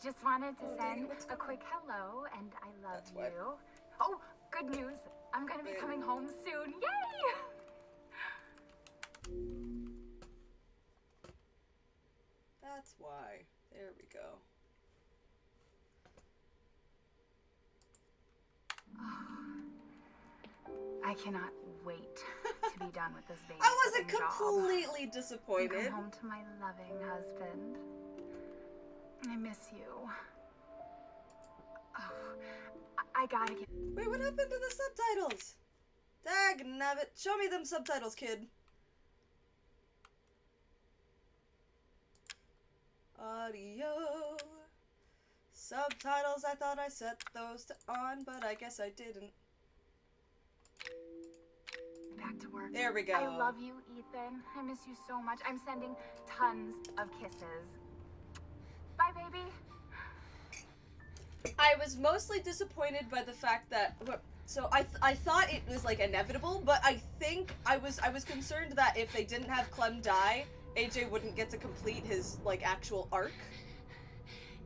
just wanted to send a quick hello and I love you. Oh, good news. I'm gonna be coming home soon. Yay! That's why. There we go. I cannot wait to be done with this baby. I wasn't completely disappointed. And come home to my loving husband. I miss you. Oh, I gotta get... Wait, what happened to the subtitles? Dagnabbit. Show me them subtitles, kid. Audio. Subtitles, I thought I set those to on, but I guess I didn't. Back to work. There we go. I love you, Ethan. I miss you so much. I'm sending tons of kisses. Bye, baby. I was mostly disappointed by the fact that... So I thought it was, like, inevitable, but I think I was concerned that if they didn't have Clem die, AJ wouldn't get to complete his, like, actual arc.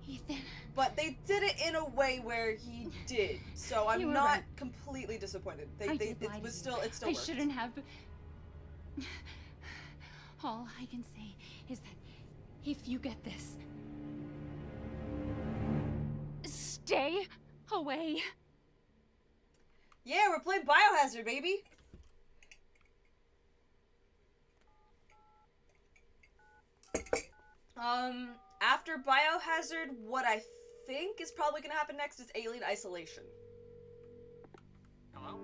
Ethan. But they did it in a way where he did, so I'm not completely disappointed. It still worked. I shouldn't have. All I can say is that if you get this, stay away. Yeah, we're playing Biohazard, baby. After Biohazard, what I think is probably gonna happen next is Alien Isolation. Hello?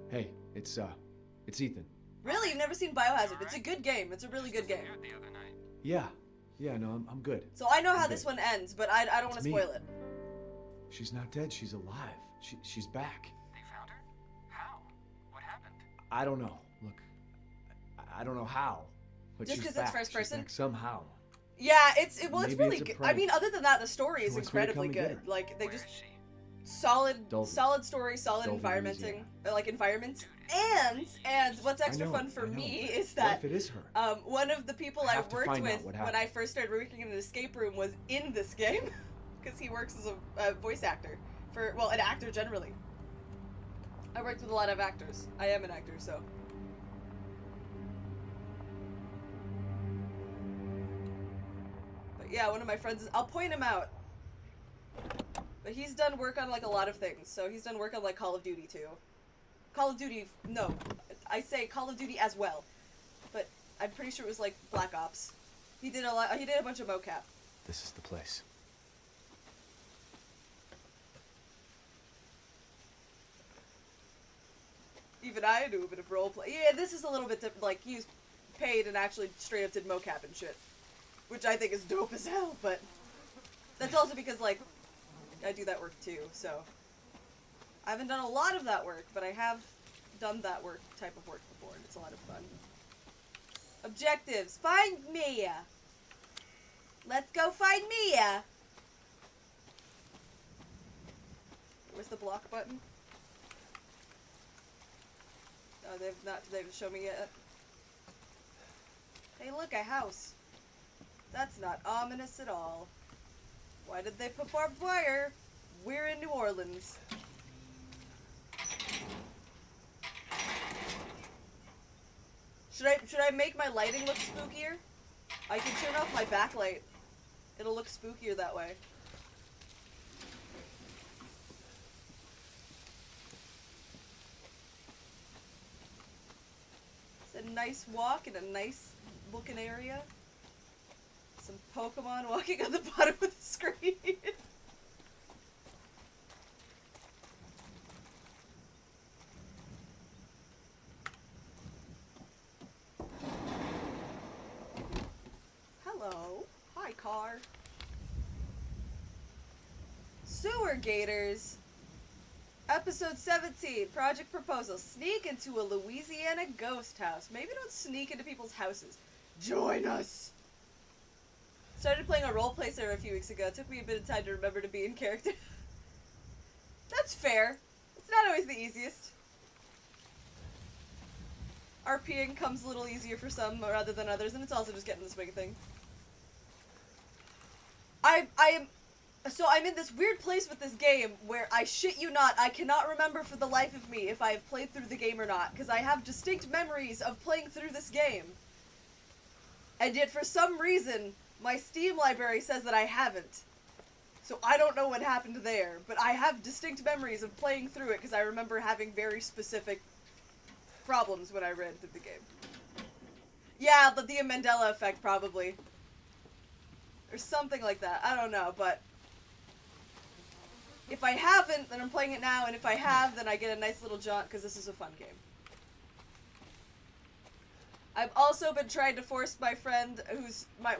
Hey, it's Ethan. Really? You've never seen Biohazard? It's a good game. It's a really good game. The other night. Yeah, no, I'm good. So I know how this one ends, but I don't want to spoil it. She's not dead. She's alive. She's back. They found her? How? What happened? I don't know. Look, I don't know how, but Just she's because back. it's first She's person? back somehow. Yeah, it's Maybe really it's a good. I prank. mean, other than that, the story is She wants me to incredibly come and get good. her. Like they Where just is she? solid Dalton. story, solid Dalton, environmenting, Louisiana. like environments. And what's extra fun for me is What that if it is her? one of the people I I have to worked find out with what when happened. I first started working in an escape room was in this game, because he works as a voice actor for an actor generally. I worked with a lot of actors. I am an actor, so. But yeah, one of my friends I'll point him out. But he's done work on like a lot of things. So he's done work on like Call of Duty too. Call of Duty, no. I say Call of Duty as well. But I'm pretty sure it was like Black Ops. He did a bunch of mocap. This is the place. Even I do a bit of roleplay. Yeah, this is a little bit different. Like, he's paid and actually straight up did mocap and shit. Which I think is dope as hell, but that's also because, like, I do that work too, so. I haven't done a lot of that work, but I have done that type of work before, and it's a lot of fun. Objectives. Find Mia. Let's go find Mia. Where's the block button? Oh, they've shown me yet. Hey, look, a house. That's not ominous at all. Why did they put barbed wire? We're in New Orleans. Should I make my lighting look spookier? I can turn off my backlight. It'll look spookier that way. It's a nice walk in a nice looking area. Some Pokemon walking on the bottom of the screen. Hello. Hi, car. Sewer Gators. Episode 17, Project Proposal. Sneak into a Louisiana ghost house. Maybe don't sneak into people's houses. Join us! Started playing a roleplay server a few weeks ago. It took me a bit of time to remember to be in character. That's fair. It's not always the easiest. RPing comes a little easier for some rather than others, and it's also just getting the swing of things. I am So I'm in this weird place with this game where I shit you not, I cannot remember for the life of me if I have played through the game or not, because I have distinct memories of playing through this game. And yet for some reason, my Steam library says that I haven't. So I don't know what happened there, but I have distinct memories of playing through it because I remember having very specific problems when I read through the game. Yeah, the Mandela effect, probably. Or something like that. I don't know, but if I haven't, then I'm playing it now, and if I have, then I get a nice little jaunt because this is a fun game. I've also been trying to force my friend, who's my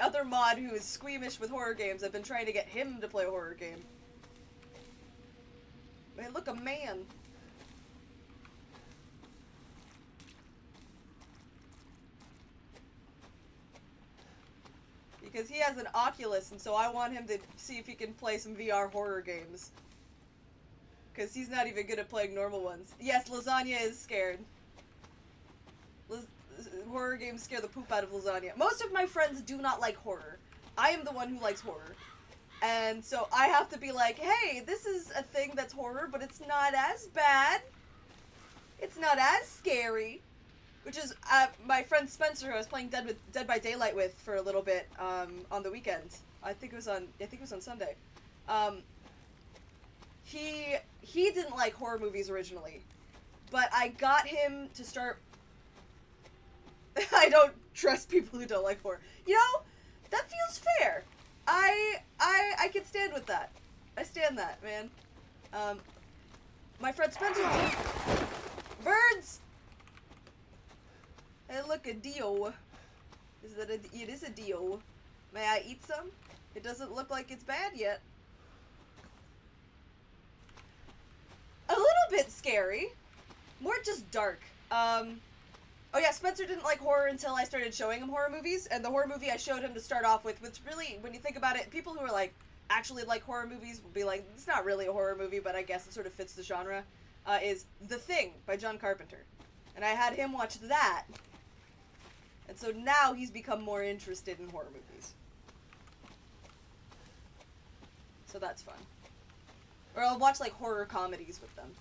other mod who is squeamish with horror games. I've been trying to get him to play a horror game. Man, look, a man. Because he has an Oculus, and so I want him to see if he can play some VR horror games. Because he's not even good at playing normal ones. Yes, Lasagna is scared. Horror games scare the poop out of Lasagna. Most of my friends do not like horror. I am the one who likes horror. And so I have to be like, hey, this is a thing that's horror, but it's not as bad. It's not as scary. Which is, my friend Spencer, who I was playing Dead by Daylight with for a little bit, on the weekend. I think it was on Sunday. He didn't like horror movies originally. But I got him to start... I don't trust people who don't like horror. You know, that feels fair. I can stand with that. I stand that, man. My friend Spencer... Birds! Hey, look, a deal. It is a deal. May I eat some? It doesn't look like it's bad yet. A little bit scary. More just dark. Oh yeah, Spencer didn't like horror until I started showing him horror movies, and the horror movie I showed him to start off with, which really, when you think about it, people who are like, actually like horror movies will be like, it's not really a horror movie, but I guess it sort of fits the genre, is The Thing by John Carpenter. And I had him watch that, and so now he's become more interested in horror movies. So that's fun. Or I'll watch like horror comedies with them.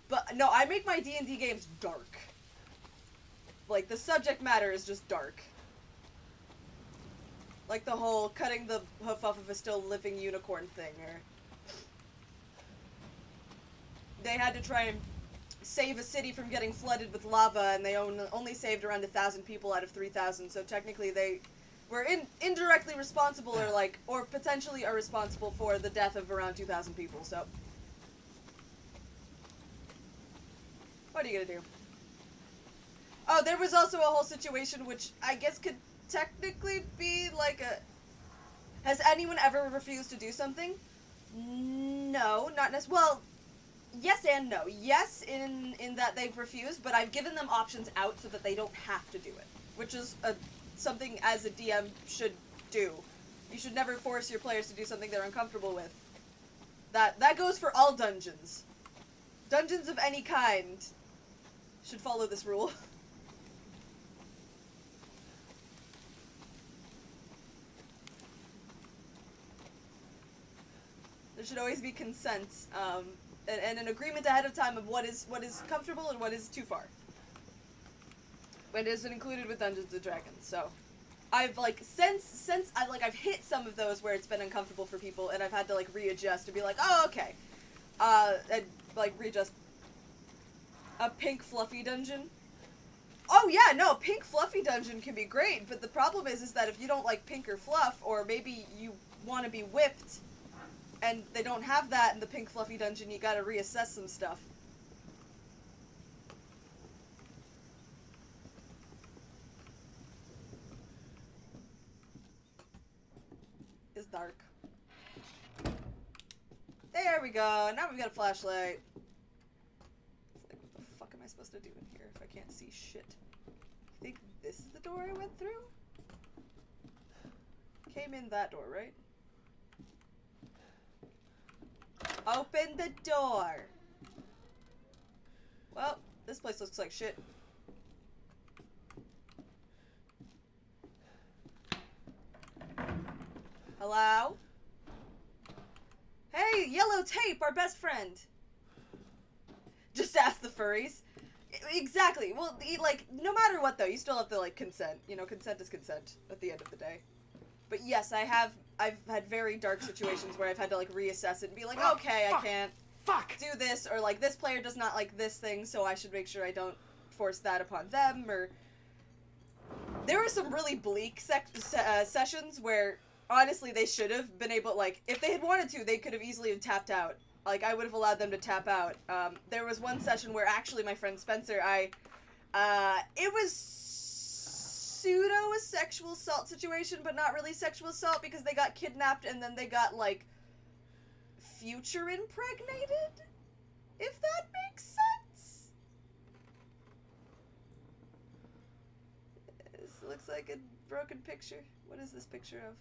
But no, I make my D&D games dark. Like, the subject matter is just dark. Like the whole cutting the hoof off of a still living unicorn thing, or... They had to try and save a city from getting flooded with lava, and they only saved around 1,000 people out of 3,000, so technically they were indirectly responsible, or potentially are responsible for the death of around 2,000 people, so... What are you gonna do? Oh, there was also a whole situation which I guess could technically be like a... Has anyone ever refused to do something? No, not necessarily. Well, yes and no. Yes, in that they've refused, but I've given them options out so that they don't have to do it. Which is something as a DM should do. You should never force your players to do something they're uncomfortable with. That goes for all dungeons. Dungeons of any kind should follow this rule. There should always be consent, and an agreement ahead of time of what is comfortable and what is too far. When it isn't included with Dungeons & Dragons, so... I've, like, since I've hit some of those where it's been uncomfortable for people, and I've had to, like, readjust and be like, oh, okay. And, like, readjust. A pink fluffy dungeon? Oh, yeah, no, pink fluffy dungeon can be great, but the problem is that if you don't like pink or fluff, or maybe you want to be whipped, and they don't have that in the pink fluffy dungeon, you gotta reassess some stuff. It's dark. There we go, now we've got a flashlight. It's like, what the fuck am I supposed to do in here if I can't see shit? I think this is the door I went through? Came in that door, right? Open the door! Well, this place looks like shit. Hello? Hey, yellow tape, our best friend. Just ask the furries. Exactly. Well, like, no matter what, though, you still have to, like, consent. You know, consent is consent at the end of the day. But yes, I've had very dark situations where I've had to, like, reassess it and be like, okay, I can't do this, or, like, this player does not like this thing, so I should make sure I don't force that upon them, or... There were some really bleak sessions where, honestly, they should have been able, like, if they had wanted to, they could have easily have tapped out. Like, I would have allowed them to tap out. There was one session where, actually, my friend Spencer, it was pseudo a sexual assault situation, but not really sexual assault, because they got kidnapped and then they got, like, future impregnated? If that makes sense? This looks like a broken picture. What is this picture of?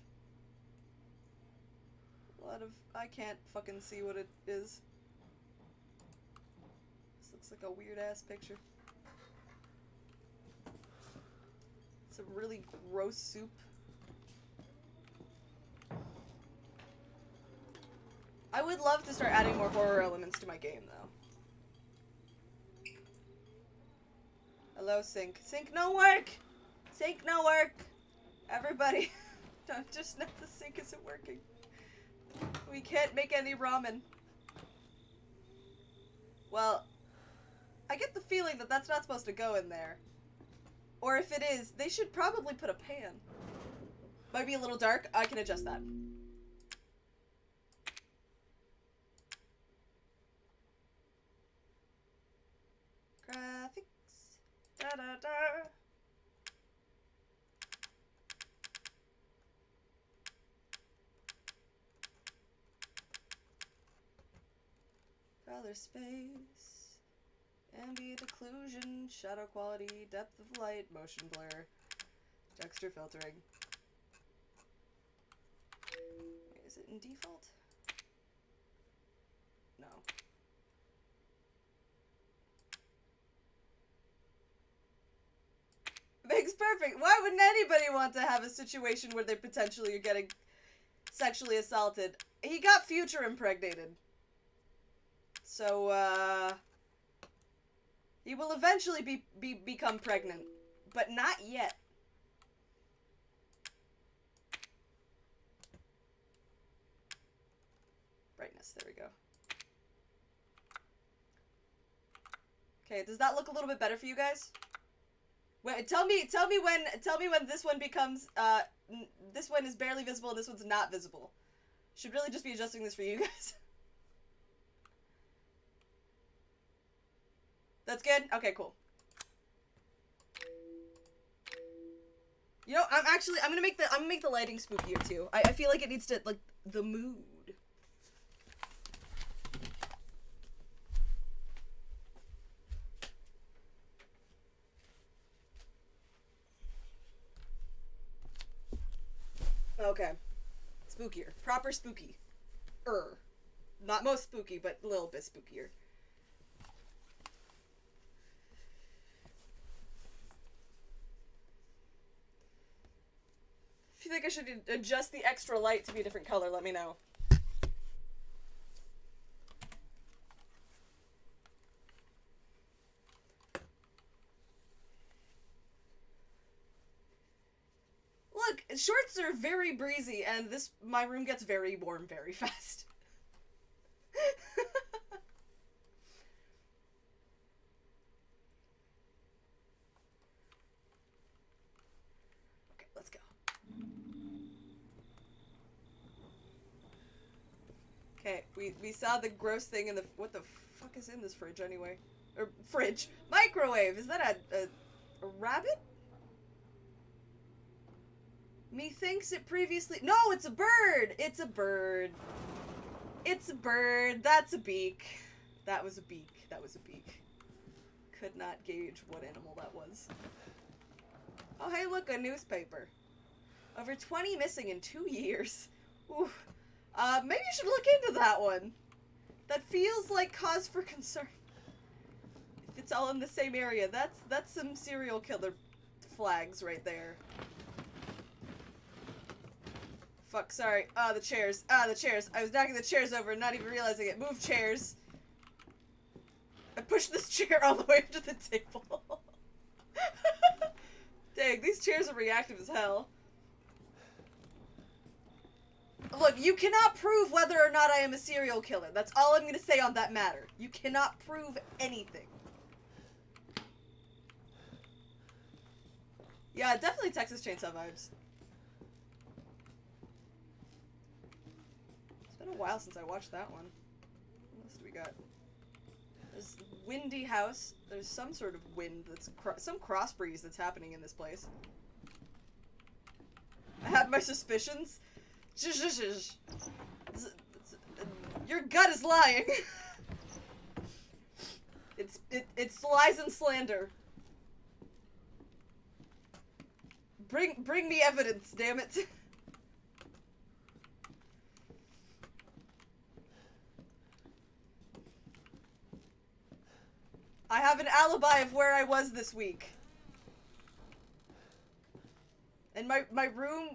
A lot of... I can't fucking see what it is. This looks like a weird-ass picture. It's a really gross soup. I would love to start adding more horror elements to my game, though. Hello, Sync. Sync no work! Sync no work! Everybody, don't just know the sync isn't working. We can't make any ramen. Well, I get the feeling that that's not supposed to go in there. Or if it is, they should probably put a pan. Might be a little dark. I can adjust that. Graphics. Da da da. Color space, ambient occlusion, shadow quality, depth of light, motion blur, texture filtering. Wait, is it in default? No. Makes perfect. Why wouldn't anybody want to have a situation where they potentially are getting sexually assaulted? He got future impregnated. So, he will eventually become pregnant, but not yet. Brightness, there we go. Okay, does that look a little bit better for you guys? Wait, tell me when this one becomes, this one is barely visible and this one's not visible. Should really just be adjusting this for you guys. That's good? Okay, cool. You know, I'm gonna make the lighting spookier too. I feel like it needs to, like, the mood. Okay. Spookier. Proper spooky. Not most spooky, but a little bit spookier. If you think I should adjust the extra light to be a different color, let me know. Look, shorts are very breezy, and my room gets very warm very fast. Okay, let's go. Okay, we saw the gross thing in the... What the fuck is in this fridge, anyway? Or, fridge. Microwave! Is that a rabbit? Methinks it previously... No, it's a bird! It's a bird. It's a bird. That's a beak. That was a beak. That was a beak. Could not gauge what animal that was. Oh, hey, look, a newspaper. Over 20 missing in 2 years. Ooh. Maybe you should look into that one. That feels like cause for concern. If it's all in the same area, that's some serial killer flags right there. Fuck, sorry. Ah, the chairs. Ah, the chairs. I was knocking the chairs over and not even realizing it. Move chairs. I pushed this chair all the way to the table. Dang, these chairs are reactive as hell. Look, you cannot prove whether or not I am a serial killer. That's all I'm gonna say on that matter. You cannot prove anything. Yeah, definitely Texas Chainsaw vibes. It's been a while since I watched that one. What else do we got? There's windy house. There's some sort of wind that's some cross breeze that's happening in this place. I have my suspicions. Your gut is lying. It's lies and slander. Bring me evidence, damn it. I have an alibi of where I was this week. And my room,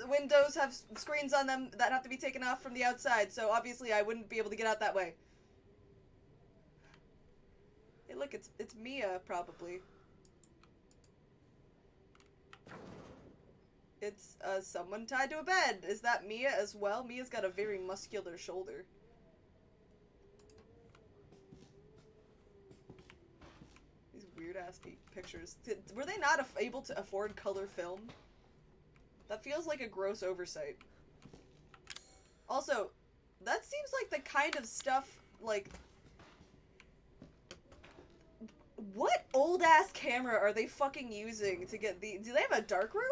windows have screens on them that have to be taken off from the outside, so obviously I wouldn't be able to get out that way. Hey look, it's Mia, probably. It's, someone tied to a bed. Is that Mia as well? Mia's got a very muscular shoulder. These weird-ass pictures. Were they not able to afford color film? That feels like a gross oversight. Also, that seems like the kind of stuff, like... What old-ass camera are they fucking using to get the... Do they have a darkroom?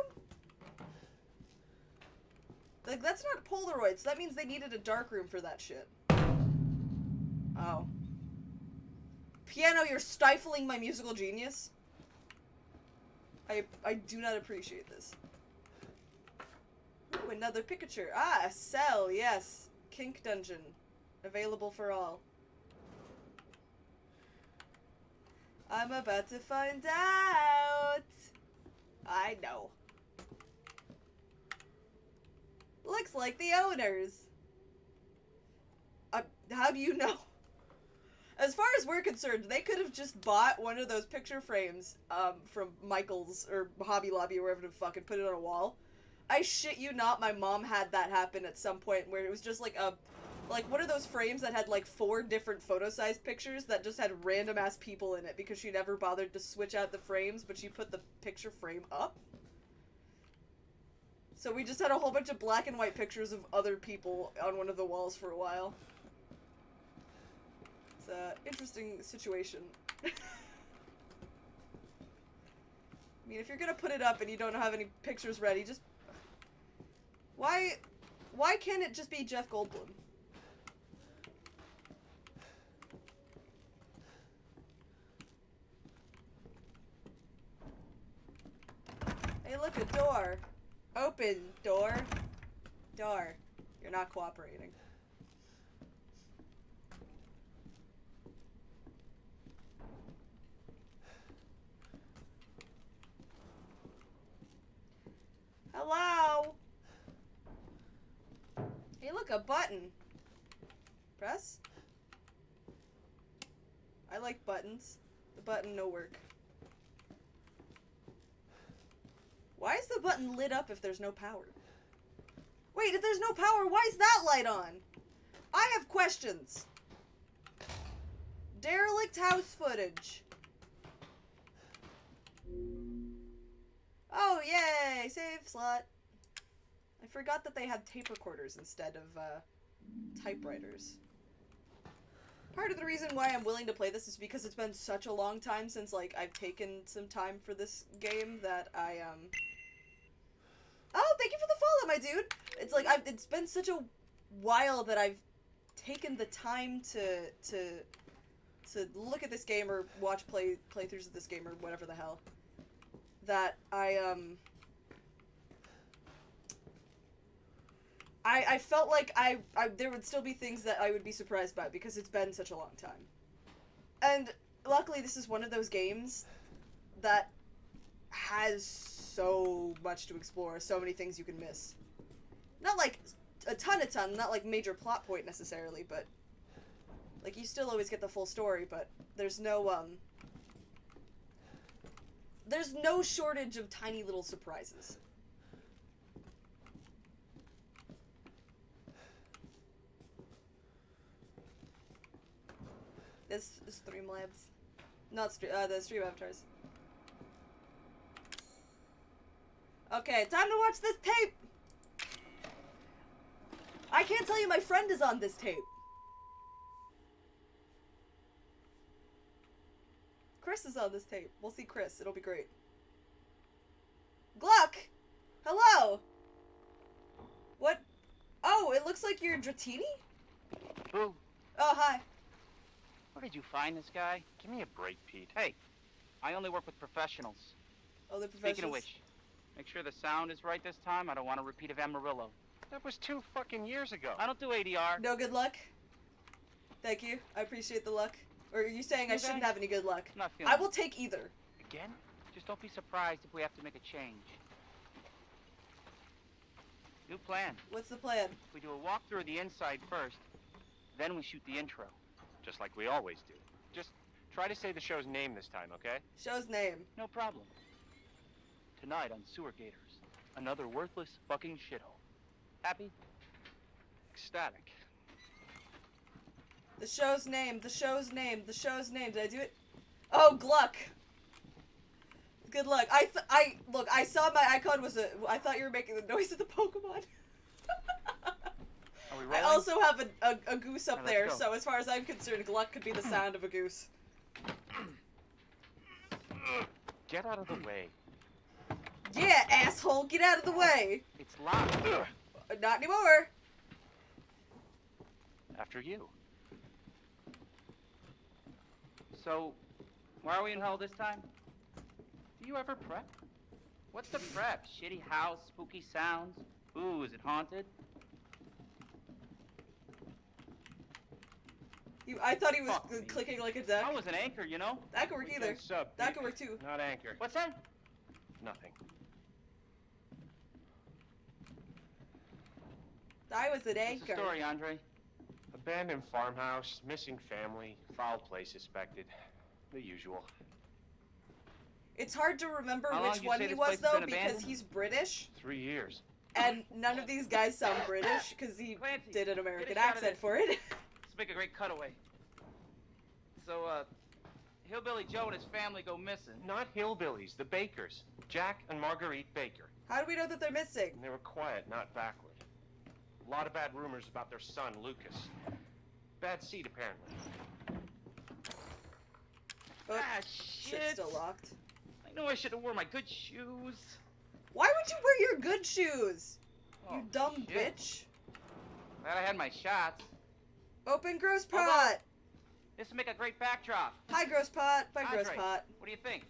Like, that's not Polaroid, so that means they needed a darkroom for that shit. Oh. Piano, you're stifling my musical genius? I do not appreciate this. Ooh, another picture. Ah, a cell, yes. Kink dungeon. Available for all. I'm about to find out. I know. Looks like the owners. How do you know? As far as we're concerned, they could have just bought one of those picture frames from Michael's or Hobby Lobby or wherever the fuck and put it on a wall. I shit you not, my mom had that happen at some point where it was just like a... Like, what are those frames that had like 4 different photo-sized pictures that just had random-ass people in it because she never bothered to switch out the frames, but she put the picture frame up? So we just had a whole bunch of black and white pictures of other people on one of the walls for a while. It's an interesting situation. I mean, if you're gonna put it up and you don't have any pictures ready, just... Why can't it just be Jeff Goldblum? Hey, look, a door. Open, door. Door. You're not cooperating. Hello? Hey, look, a button. Press? I like buttons. The button, no work. Why is the button lit up if there's no power? Wait, if there's no power, why is that light on? I have questions. Derelict house footage. Oh, yay! Save slot. I forgot that they had tape recorders instead of, typewriters. Part of the reason why I'm willing to play this is because it's been such a long time since, like, I've taken some time for this game that I, Oh, thank you for the follow, my dude! It's like, it's been such a while that I've taken the time to look at this game or watch playthroughs of this game or whatever the hell. That I felt like there would still be things that I would be surprised by because it's been such a long time. And luckily this is one of those games that has so much to explore, so many things you can miss. Not like a ton, not like major plot point necessarily, but like you still always get the full story, but there's no shortage of tiny little surprises. This is Streamlabs. Not the Stream Avatars. Okay, time to watch this tape! I can't tell you my friend is on this tape. Chris is on this tape. We'll see Chris. It'll be great. Gluck! Hello! What? Oh, it looks like you're Dratini? Boo. Oh, hi. Where did you find this guy? Give me a break, Pete. Hey, I only work with professionals. Oh, the professionals. Speaking of which, make sure the sound is right this time. I don't want a repeat of Amarillo. That was 2 fucking years ago. I don't do ADR. No good luck? Thank you. I appreciate the luck. Or are you saying I Okay. shouldn't have any good luck? I'm not feeling I will take either. Again? Just don't be surprised if we have to make a change. New plan. What's the plan? We do a walkthrough of the inside first, then we shoot the intro. Just like we always do. Just try to say the show's name this time, okay? Show's name. No problem. Tonight on Sewer Gators, another worthless fucking shithole. Happy? Ecstatic. The show's name. The show's name. The show's name. Did I do it? Oh, Gluck. Good luck. Look, I saw my icon was I thought you were making the noise of the Pokemon. Are we I rolling? also have a goose up Alright, let's there, go. so as far as I'm concerned, Gluck could be the sound of a goose. Get out of the way. Yeah, asshole, get out of the way. It's locked. Not anymore. After you. So, why are we in hell this time? Do you ever prep? What's the prep? Shitty house, spooky sounds? Ooh, is it haunted? I thought he was Fuck me. clicking like a duck. I was an anchor, you know? That could work either. Sub, That Pete. could work too. Not anchor. What's that? Nothing. I was an What's the anchor. story, Andre? Abandoned farmhouse, missing family, foul play suspected. The usual. It's hard to remember How long which do you one say he this was place has though been because abandoned? he's British, 3 years. and none of these guys sound British because he Clancy, did an get American a shot of accent this. for it. Let's make a great cutaway. So, Hillbilly Joe and his family go missing. Not hillbillies, the Bakers. Jack and Marguerite Baker. How do we know that they're missing? And they were quiet, not backward. A lot of bad rumors about their son, Lucas. Bad seed, apparently. Oh, Ah, shit's shit. still locked. I know I should have worn my good shoes. Why would you wear your good shoes? You Oh, dumb shit. bitch. Glad I had my shots. Open Gross Hold Pot. This would make a great backdrop. Hi, Gross Pot. Bye, Gross Andre, Pot. What do you think?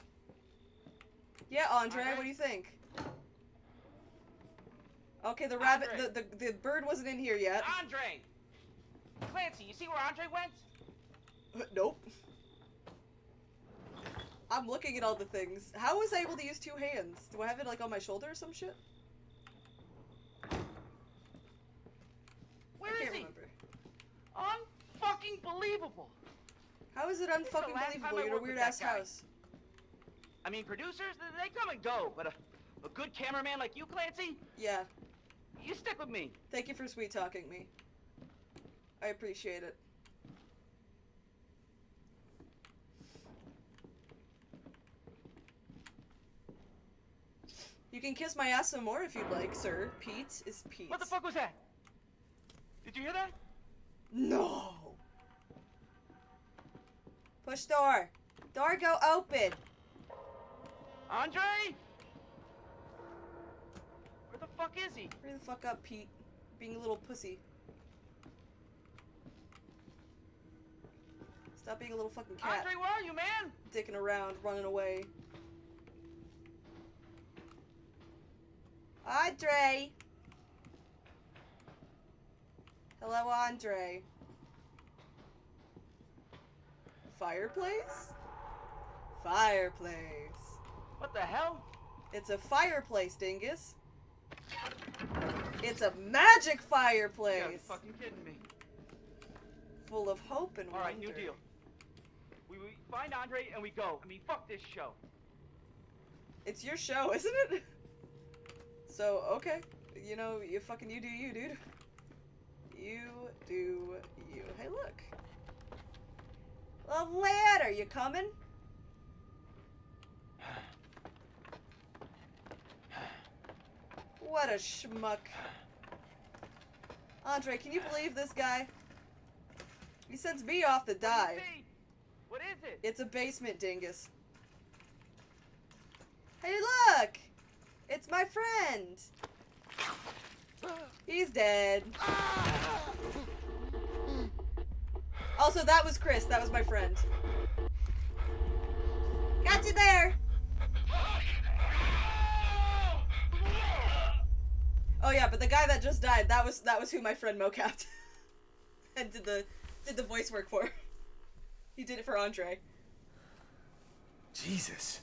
Yeah, Andre, Andre? what do you think? Okay, the rabbit, Andre. the bird wasn't in here yet. Andre! Clancy, you see where Andre went? Nope. I'm looking at all the things. How was I able to use 2 hands? Do I have it like on my shoulder or some shit? Where I is can't he? remember. Unfucking believable. How is it the unfucking last time believable? I You're in a worked with weird that ass guy. house. I mean, producers, they come and go, but a good cameraman like you, Clancy, Yeah. you stick with me. Thank you for sweet talking me. I appreciate it. You can kiss my ass some more if you'd like, sir. Pete is Pete. What the fuck was that? Did you hear that? No. Push door. Door go open. Andre? Where the fuck is he? Hurry the fuck up, Pete. Being a little pussy. Stop being a little fucking cat. Andre, where are you, man? Dicking around, running away. Andre! Hello, Andre. Fireplace? Fireplace. What the hell? It's a fireplace, dingus. It's a magic You gotta be fireplace. fucking kidding me. Full of hope and wonder. Alright, new deal. We find Andre and we go. I mean, fuck this show. It's your show, isn't it? So, okay. You know, you do you, dude. You do you. Hey, look. A ladder, you coming? What a schmuck. Andre, can you believe this guy? He sends me off to die. What is it? It's a basement dingus. Hey, look! It's my friend! He's dead. Also, that was Chris. That was my friend. Got you there! Oh yeah, but the guy that just died, that was who my friend mocapped. And did the voice work for. He did it for Andre. Jesus.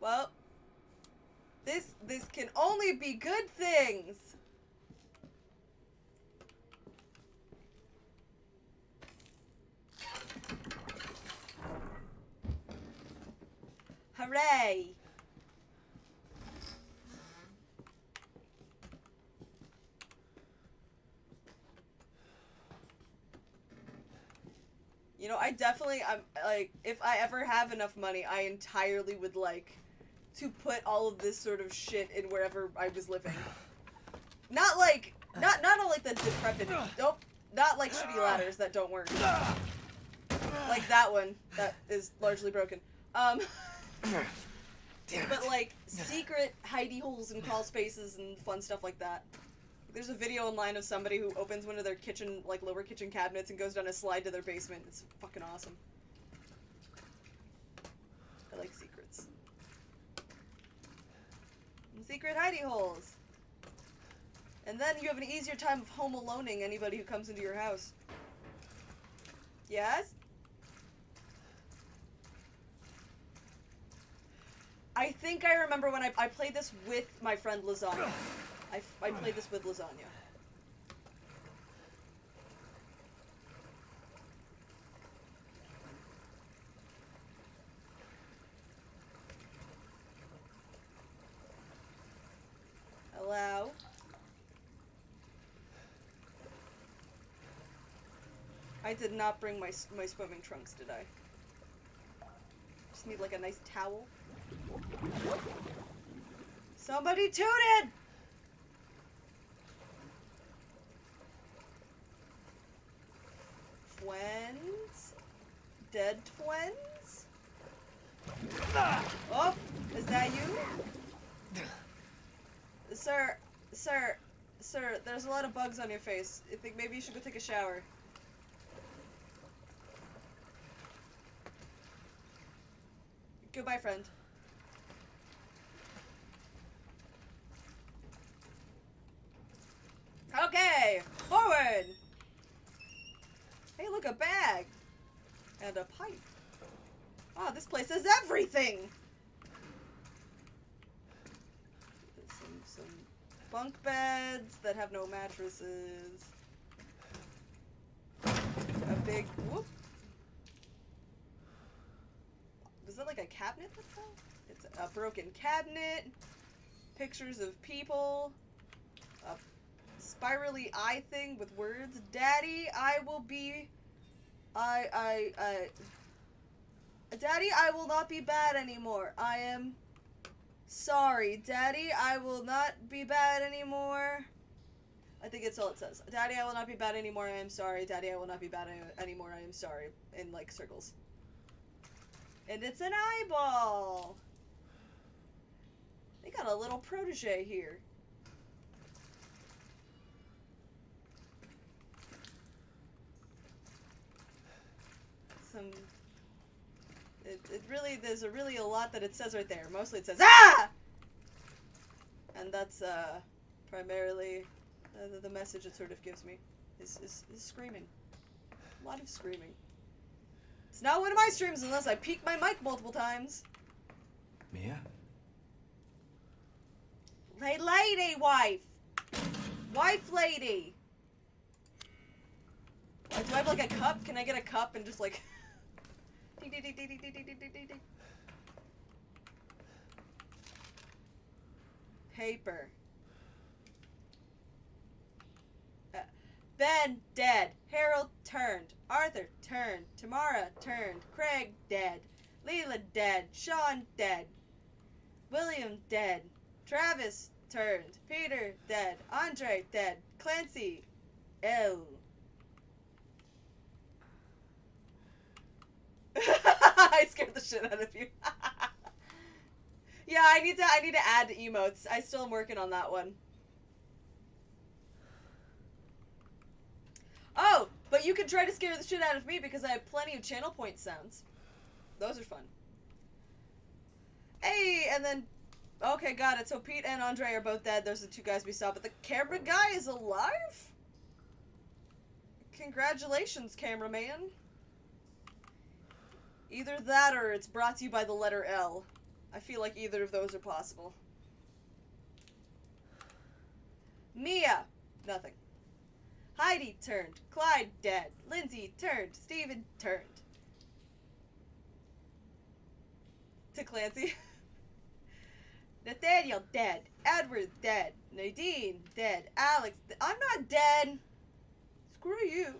Well, this can only be good things. Hooray! You know, I'm like, if I ever have enough money, I entirely would like to put all of this sort of shit in wherever I was living. Not like, not all like the decrepit, nope, not like shitty ladders that don't work. Like that one, that is largely broken. But like, secret hidey holes and crawl spaces and fun stuff like that. There's a video online of somebody who opens one of their kitchen, like lower kitchen cabinets and goes down a slide to their basement. It's fucking awesome. I like secrets. And secret hidey holes. And then you have an easier time of home aloneing anybody who comes into your house. Yes? I think I remember when I played this with my friend Lasagna. I played this with Lasagna. Hello? I did not bring my swimming trunks, did I? Just need like a nice towel. Somebody tooted! Twins? Dead twins? Oh, is that you? Sir, there's a lot of bugs on your face. I think maybe you should go take a shower. Goodbye, friend. Okay, forward! Hey, look, a bag! And a pipe. Wow, this place has everything! Some bunk beds that have no mattresses. A big, whoop. Was that like a cabinet that fell? It's a broken cabinet. Pictures of people. A spirally eye thing with words. Daddy, I will be... Daddy, I will not be bad anymore. I am sorry. Daddy, I will not be bad anymore. I think it's all it says. Daddy, I will not be bad anymore. I am sorry. Daddy, I will not be bad anymore. I am sorry. In, like, circles. And it's an eyeball. They got a little protege here. There's really a lot that it says right there. Mostly it says, ah! And that's, primarily the message it sort of gives me. Is screaming. A lot of screaming. It's not one of my streams unless I peek my mic multiple times. Mia? Hey, lady, wife. Wife, lady. Do I have like a cup? Can I get a cup and just like... ding, ding, ding, ding, ding, ding, ding, ding, ding, ding. Paper. Ben dead. Harold turned. Arthur turned. Tamara turned. Craig dead. Leela dead. Sean dead. William dead. Travis turned. Peter dead. Andre dead. Clancy L. I scared the shit out of you. Yeah, I need to add emotes. I still am working on that one. Oh, but you can try to scare the shit out of me because I have plenty of channel point sounds. Those are fun. Hey, and then... Okay, got it. So Pete and Andre are both dead. Those are the two guys we saw. But the camera guy is alive? Congratulations, cameraman. Either that or it's brought to you by the letter L. I feel like either of those are possible. Mia. Nothing. Heidi turned. Clyde dead. Lindsay turned. Steven turned. To Clancy. Nathaniel dead. Edward dead. Nadine dead. Alex I'm not dead. Screw you.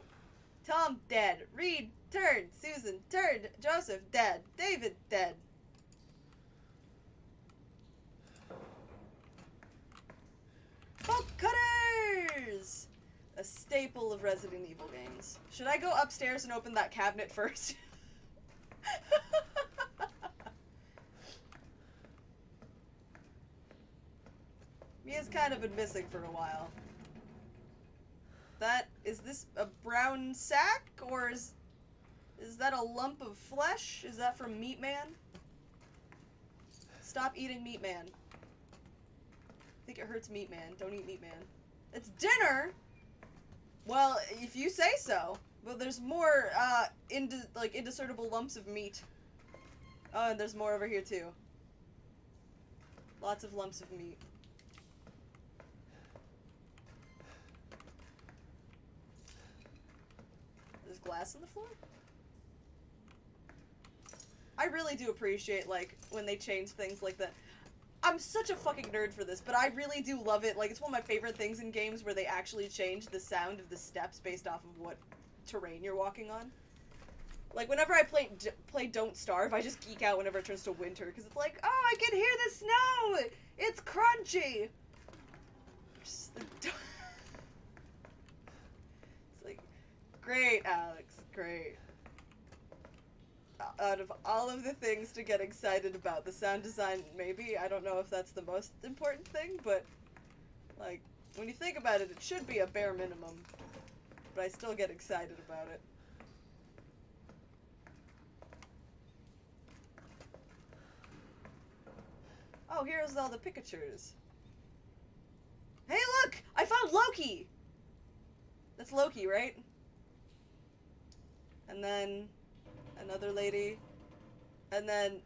Tom dead. Reed turned. Susan turned. Joseph dead. David dead. Bolt cutters! A staple of Resident Evil games. Should I go upstairs and open that cabinet first? Mia's kind of been missing for a while. Is this a brown sack? Or is that a lump of flesh? Is that from Meat Man? Stop eating Meat Man. I think it hurts Meat Man. Don't eat Meat Man. It's dinner! Well, if you say so. But there's more, indiscernible lumps of meat. Oh, and there's more over here, too. Lots of lumps of meat. There's glass on the floor? I really do appreciate, like, when they change things like that. I'm such a fucking nerd for this, but I really do love it. Like, it's one of my favorite things in games where they actually change the sound of the steps based off of what terrain you're walking on. Like, whenever I play Don't Starve, I just geek out whenever it turns to winter, because it's like, oh, I can hear the snow! It's crunchy! It's like, great, Alex, great. Out of all of the things to get excited about, the sound design, maybe, I don't know if that's the most important thing, but, like, when you think about it, it should be a bare minimum, but I still get excited about it. Oh, here's all the Pikachus. Hey, look! I found Loki! That's Loki, right? And then... another lady, and then,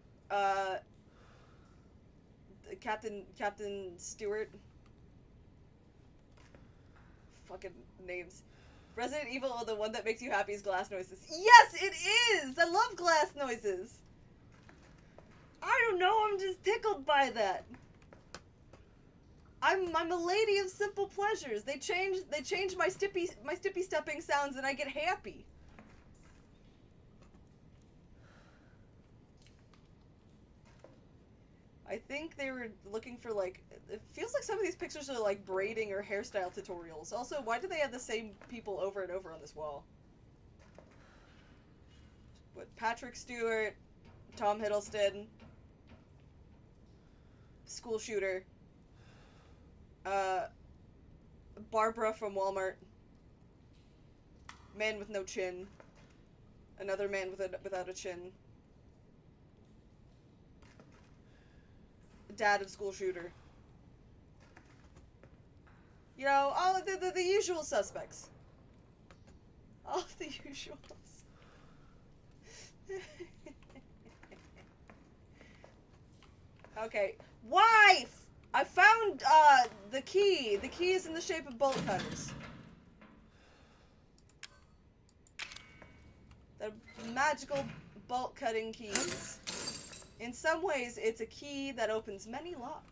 Captain Stewart. Fucking names. Resident Evil, the one that makes you happy is glass noises. Yes, it is! I love glass noises! I don't know, I'm just tickled by that. I'm a lady of simple pleasures. They change my stippy stepping sounds and I get happy. I think they were looking for, like, it feels like some of these pictures are, like, braiding or hairstyle tutorials. Also, why do they have the same people over and over on this wall? What, Patrick Stewart, Tom Hiddleston, school shooter, Barbara from Walmart, man with no chin, another man without a chin, dad of school shooter. You know, all the usual suspects. All of the usuals. Okay. Wife! I found, the key. The key is in the shape of bolt cutters. The magical bolt cutting keys. In some ways, it's a key that opens many locks.